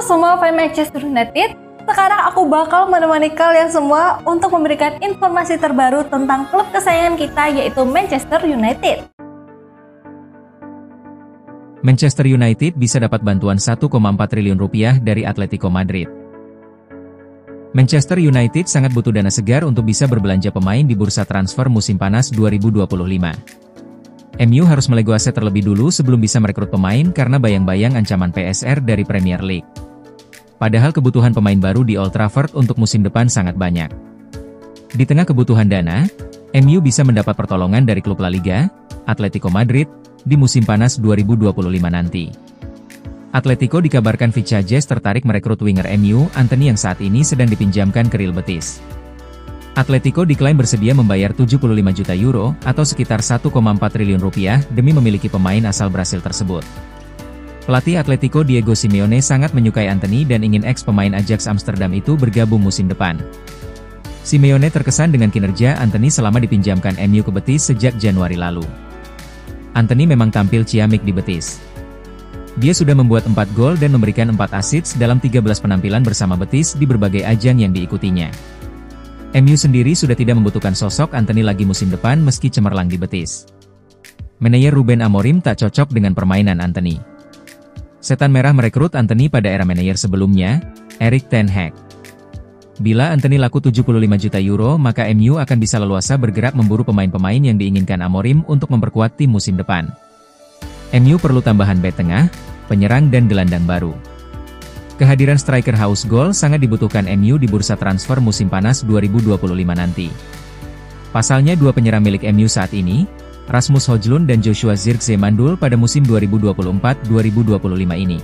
semua fans Manchester United, sekarang aku bakal menemani kalian semua untuk memberikan informasi terbaru tentang klub kesayangan kita, yaitu Manchester United. Manchester United bisa dapat bantuan 1,4 triliun rupiah dari Atletico Madrid. Manchester United sangat butuh dana segar untuk bisa berbelanja pemain di bursa transfer musim panas 2025. MU harus melego aset terlebih dulu sebelum bisa merekrut pemain karena bayang-bayang ancaman PSR dari Premier League. Padahal kebutuhan pemain baru di Old Trafford untuk musim depan sangat banyak. Di tengah kebutuhan dana, MU bisa mendapat pertolongan dari klub La Liga, Atletico Madrid, di musim panas 2025 nanti. Atletico dikabarkan Vicajes tertarik merekrut winger MU, Antony yang saat ini sedang dipinjamkan ke Real Betis. Atletico diklaim bersedia membayar 75 juta euro atau sekitar 1,4 triliun rupiah demi memiliki pemain asal Brasil tersebut. Pelatih Atletico Diego Simeone sangat menyukai Antony dan ingin ex-pemain Ajax Amsterdam itu bergabung musim depan. Simeone terkesan dengan kinerja Antony selama dipinjamkan MU ke Betis sejak Januari lalu. Antony memang tampil ciamik di Betis. Dia sudah membuat 4 gol dan memberikan 4 assist dalam 13 penampilan bersama Betis di berbagai ajang yang diikutinya. MU sendiri sudah tidak membutuhkan sosok Antony lagi musim depan meski cemerlang di Betis. Manajer Ruben Amorim tak cocok dengan permainan Antony. Setan Merah merekrut Antony pada era manajer sebelumnya, Erik ten Hag. Bila Antony laku 75 juta euro, maka MU akan bisa leluasa bergerak memburu pemain-pemain yang diinginkan Amorim untuk memperkuat tim musim depan. MU perlu tambahan bek tengah, penyerang dan gelandang baru. Kehadiran striker haus gol sangat dibutuhkan MU di bursa transfer musim panas 2025 nanti. Pasalnya dua penyerang milik MU saat ini, Rasmus Højlund dan Joshua Zirkzee mandul pada musim 2024-2025 ini.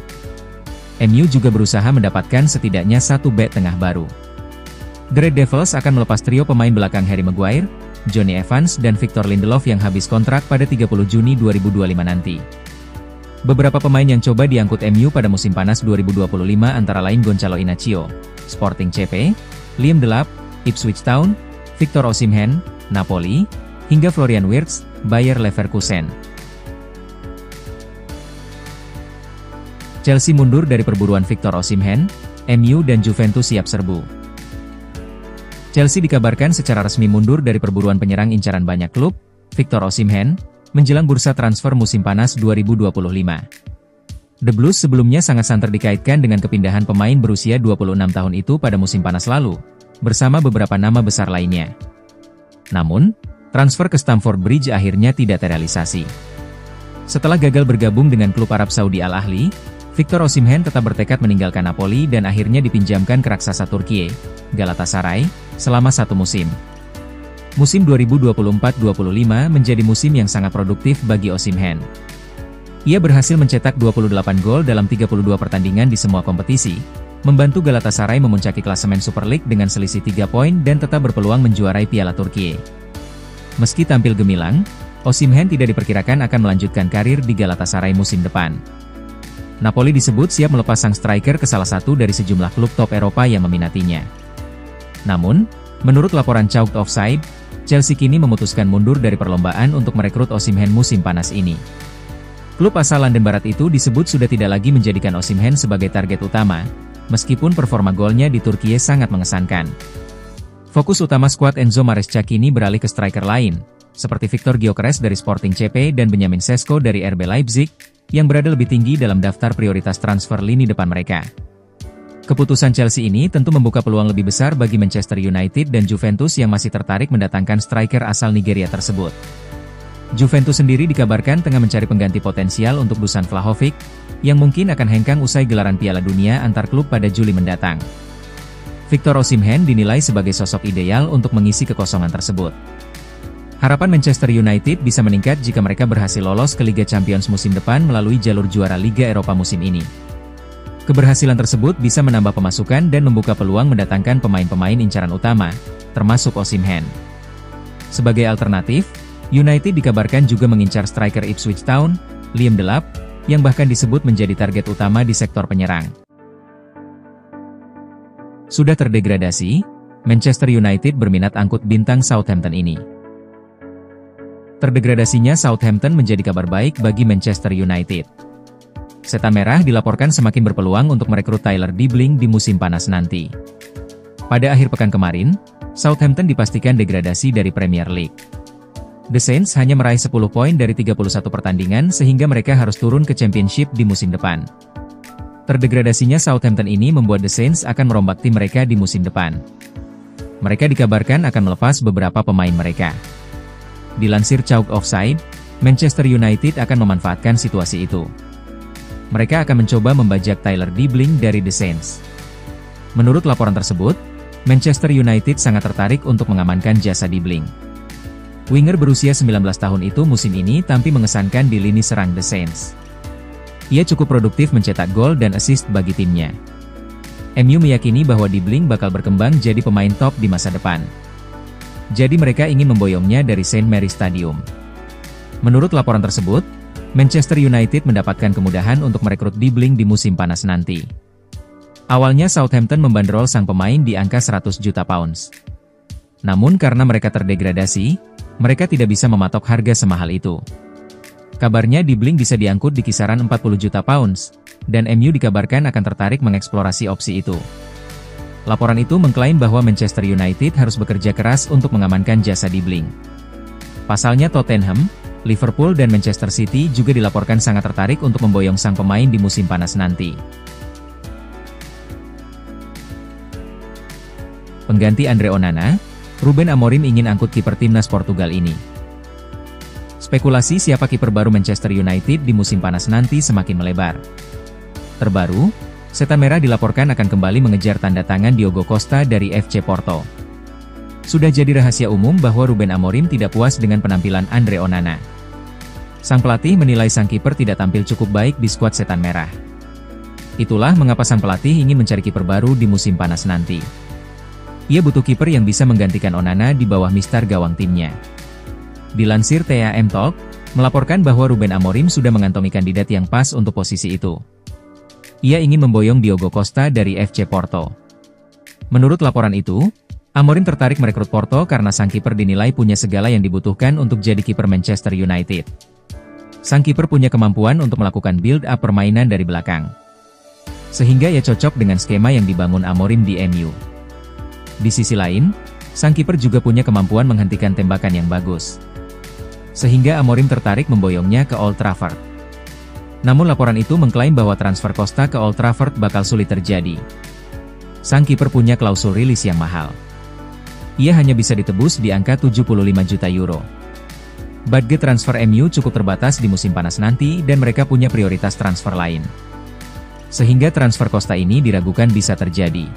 MU juga berusaha mendapatkan setidaknya satu bek tengah baru. The Red Devils akan melepas trio pemain belakang Harry Maguire, Johnny Evans dan Victor Lindelof yang habis kontrak pada 30 Juni 2025 nanti. Beberapa pemain yang coba diangkut MU pada musim panas 2025 antara lain Gonçalo Inacio, Sporting CP, Liam Delap, Ipswich Town, Victor Osimhen, Napoli, hingga Florian Wirtz, Bayer Leverkusen. Chelsea mundur dari perburuan Victor Osimhen, MU dan Juventus siap serbu. Chelsea dikabarkan secara resmi mundur dari perburuan penyerang incaran banyak klub, Victor Osimhen, menjelang bursa transfer musim panas 2025. The Blues sebelumnya sangat santer dikaitkan dengan kepindahan pemain berusia 26 tahun itu pada musim panas lalu, bersama beberapa nama besar lainnya. Namun, transfer ke Stamford Bridge akhirnya tidak terrealisasi. Setelah gagal bergabung dengan klub Arab Saudi Al Ahly, Victor Osimhen tetap bertekad meninggalkan Napoli dan akhirnya dipinjamkan ke raksasa Turkiye, Galatasaray, selama satu musim. Musim 2024-25 menjadi musim yang sangat produktif bagi Osimhen. Ia berhasil mencetak 28 gol dalam 32 pertandingan di semua kompetisi, membantu Galatasaray memuncaki klasemen Super League dengan selisih 3 poin dan tetap berpeluang menjuarai Piala Turkiye. Meski tampil gemilang, Osimhen tidak diperkirakan akan melanjutkan karir di Galatasaray musim depan. Napoli disebut siap melepas sang striker ke salah satu dari sejumlah klub top Eropa yang meminatinya. Namun, menurut laporan Chalked Offside, Chelsea kini memutuskan mundur dari perlombaan untuk merekrut Osimhen musim panas ini. Klub asal London Barat itu disebut sudah tidak lagi menjadikan Osimhen sebagai target utama, meskipun performa golnya di Turkiye sangat mengesankan. Fokus utama skuad Enzo Maresca kini beralih ke striker lain, seperti Victor Gyökeres dari Sporting CP dan Benjamin Sesko dari RB Leipzig, yang berada lebih tinggi dalam daftar prioritas transfer lini depan mereka. Keputusan Chelsea ini tentu membuka peluang lebih besar bagi Manchester United dan Juventus yang masih tertarik mendatangkan striker asal Nigeria tersebut. Juventus sendiri dikabarkan tengah mencari pengganti potensial untuk Dusan Vlahovic, yang mungkin akan hengkang usai gelaran Piala Dunia antar klub pada Juli mendatang. Victor Osimhen dinilai sebagai sosok ideal untuk mengisi kekosongan tersebut. Harapan Manchester United bisa meningkat jika mereka berhasil lolos ke Liga Champions musim depan melalui jalur juara Liga Eropa musim ini. Keberhasilan tersebut bisa menambah pemasukan dan membuka peluang mendatangkan pemain-pemain incaran utama, termasuk Osimhen. Sebagai alternatif, United dikabarkan juga mengincar striker Ipswich Town, Liam Delap, yang bahkan disebut menjadi target utama di sektor penyerang. Sudah terdegradasi, Manchester United berminat angkut bintang Southampton ini. Terdegradasinya Southampton menjadi kabar baik bagi Manchester United. Setan Merah dilaporkan semakin berpeluang untuk merekrut Tyler Dibling di musim panas nanti. Pada akhir pekan kemarin, Southampton dipastikan degradasi dari Premier League. The Saints hanya meraih 10 poin dari 31 pertandingan sehingga mereka harus turun ke Championship di musim depan. Terdegradasinya Southampton ini membuat The Saints akan merombak tim mereka di musim depan. Mereka dikabarkan akan melepas beberapa pemain mereka. Dilansir Chalk Offside, Manchester United akan memanfaatkan situasi itu. Mereka akan mencoba membajak Tyler Dibling dari The Saints. Menurut laporan tersebut, Manchester United sangat tertarik untuk mengamankan jasa Dibling. Winger berusia 19 tahun itu musim ini tampil mengesankan di lini serang The Saints. Ia cukup produktif mencetak gol dan assist bagi timnya. MU meyakini bahwa Dibling bakal berkembang jadi pemain top di masa depan. Jadi mereka ingin memboyongnya dari St. Mary's Stadium. Menurut laporan tersebut, Manchester United mendapatkan kemudahan untuk merekrut Dibling di musim panas nanti. Awalnya Southampton membanderol sang pemain di angka 100 juta pounds. Namun karena mereka terdegradasi, mereka tidak bisa mematok harga semahal itu. Kabarnya Dibling bisa diangkut di kisaran 40 juta pounds, dan MU dikabarkan akan tertarik mengeksplorasi opsi itu. Laporan itu mengklaim bahwa Manchester United harus bekerja keras untuk mengamankan jasa Dibling. Pasalnya Tottenham, Liverpool dan Manchester City juga dilaporkan sangat tertarik untuk memboyong sang pemain di musim panas nanti. Pengganti Andre Onana, Ruben Amorim ingin angkut kiper timnas Portugal ini. Spekulasi siapa kiper baru Manchester United di musim panas nanti semakin melebar. Terbaru, Setan Merah dilaporkan akan kembali mengejar tanda tangan Diogo Costa dari FC Porto. Sudah jadi rahasia umum bahwa Ruben Amorim tidak puas dengan penampilan Andre Onana. Sang pelatih menilai sang kiper tidak tampil cukup baik di skuad Setan Merah. Itulah mengapa sang pelatih ingin mencari kiper baru di musim panas nanti. Ia butuh kiper yang bisa menggantikan Onana di bawah mistar gawang timnya. Dilansir TAM Talk, melaporkan bahwa Ruben Amorim sudah mengantongi kandidat yang pas untuk posisi itu. Ia ingin memboyong Diogo Costa dari FC Porto. Menurut laporan itu, Amorim tertarik merekrut Porto karena sang kiper dinilai punya segala yang dibutuhkan untuk jadi kiper Manchester United. Sang kiper punya kemampuan untuk melakukan build-up permainan dari belakang. Sehingga ia cocok dengan skema yang dibangun Amorim di MU. Di sisi lain, sang kiper juga punya kemampuan menghentikan tembakan yang bagus. Sehingga Amorim tertarik memboyongnya ke Old Trafford. Namun laporan itu mengklaim bahwa transfer Costa ke Old Trafford bakal sulit terjadi. Sang kiper punya klausul rilis yang mahal. Ia hanya bisa ditebus di angka 75 juta euro. Budget transfer MU cukup terbatas di musim panas nanti dan mereka punya prioritas transfer lain. Sehingga transfer Costa ini diragukan bisa terjadi.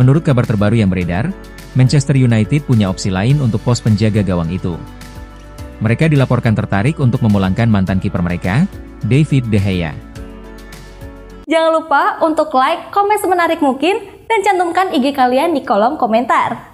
Menurut kabar terbaru yang beredar, Manchester United punya opsi lain untuk pos penjaga gawang itu. Mereka dilaporkan tertarik untuk memulangkan mantan kiper mereka, David De Gea. Jangan lupa untuk like, komen semenarik mungkin, dan cantumkan IG kalian di kolom komentar.